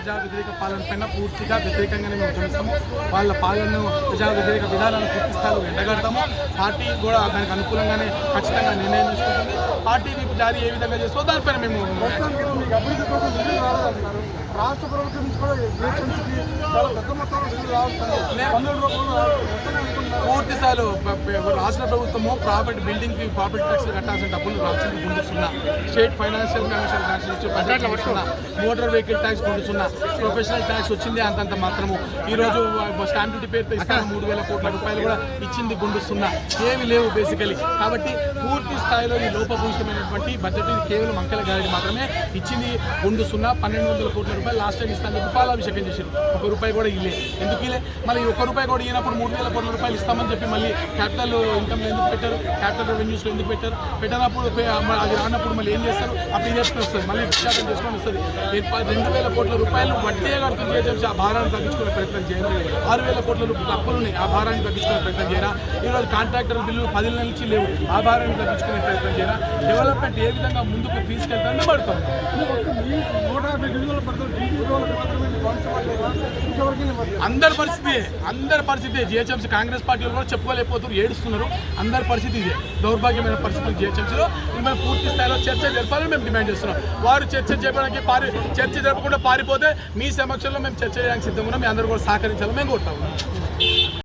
ప్రజా వ్యతిరేక పాలన పైన పూర్తిగా వ్యతిరేకంగానే మేము ఉద్యమిస్తాము. వాళ్ళ పాలనను ప్రజా వ్యతిరేక విధానాలను పూర్తి స్థాయిలో ఎండగడతాము. పార్టీ కూడా దానికి అనుకూలంగానే ఖచ్చితంగా నిర్ణయం తీసుకుంటుంది. పార్టీ మీకు జారీ ఏ విధంగా చేస్తుందో దానిపైన మేము రాష్ట్ర ప్రభుత్వం నుంచి కూడా చాలా పెద్ద మొత్తంలో నిధులు పూర్తి స్థాయిలో రాష్ట్ర ప్రభుత్వము ప్రాపర్టీ బిల్డింగ్ ప్రాపర్టీ ట్యాక్స్ కట్టాల్సిన డబ్బులు రాష్ట్రానికి గుండుస్తున్నా, స్టేట్ ఫైనాన్షియల్ కమిషన్ ట్యాక్స్ నుంచి పడుతున్నా, మోటార్ వెహికల్ ట్యాక్స్ గుండుస్తున్నా, ప్రొఫెషనల్ ట్యాక్స్ వచ్చింది అంతంత మాత్రము. ఈరోజు స్టాంప్ డ్యూటీ పేరుతో ఇస్తాను 3,000 కోట్ల రూపాయలు కూడా ఇచ్చింది గుండుస్తున్నా, ఏమి లేవు బేసికలీ. కాబట్టి పూర్తి స్థాయిలో ఈ లోపభూయిష్టమైనటువంటి బడ్జెట్ కేవలం అంకెల గారికి మాత్రమే ఇచ్చింది గుండుస్తున్నా. 1,200 కోట్ల రూపాయలు లాస్ట్ టైం ఇస్తాను పాలాభిషేకం చేశారు, ₹1 కూడా ఇల్లే. ఎందుకు ఇల్లే? మళ్ళీ ₹1 కూడా ఇచ్చినప్పుడు 3,000 కోట్ల రూపాయలు ఇస్తామని చెప్పి మళ్ళీ క్యాపిటల్ ఇన్కమ్లో ఎందుకు పెట్టారు, క్యాపిటల్ రెవెన్యూస్లో ఎందుకు పెట్టారు? పెట్టినప్పుడు అది రానప్పుడు మళ్ళీ ఏం చేస్తారు? అప్పుడు చేసుకుని వస్తుంది, మళ్ళీ విశాఖం చేసుకొని వస్తుంది. 2,000 కోట్ల రూపాయలు వడ్డీగా కడుతుంది చేసి ఆ భారాన్ని తగ్గించుకునే ప్రయత్నం చేయరు. 6,000 కోట్ల రూపాయలు అప్పులు ఉన్నాయి, ఆ భారాన్ని తగ్గించుకునే ప్రయత్నం చేయరా? ఈరోజు కాంట్రాక్టర్ బిల్లులు 10 నెలల నుంచి లేవు, ఆ భారాన్ని తగ్గించుకునే ప్రయత్నం చేయరా? డెవలప్మెంట్ ఏ విధంగా ముందుకు తీసుకెళ్తామని పడతాం. అందరి పరిస్థితి జిహెచ్ఎంసీ కాంగ్రెస్ పార్టీలో కూడా చెప్పుకోలేకపోతున్నారు, ఏడుస్తున్నారు. అందరి పరిస్థితి ఇదే, దౌర్భాగ్యమైన పరిస్థితులు జిహెచ్ఎంసీలో. మేము పూర్తి స్థాయిలో చర్చ జరపాలని మేము డిమాండ్ చేస్తున్నాం. వారు చర్చ చేయడానికి చర్చ జరపకుండా పారిపోతే మీ సమక్షంలో మేము చర్చ చేయడానికి సిద్ధంగా ఉన్నాం. మీ అందరూ కూడా సహకరించాలని మేము కోరుతాము.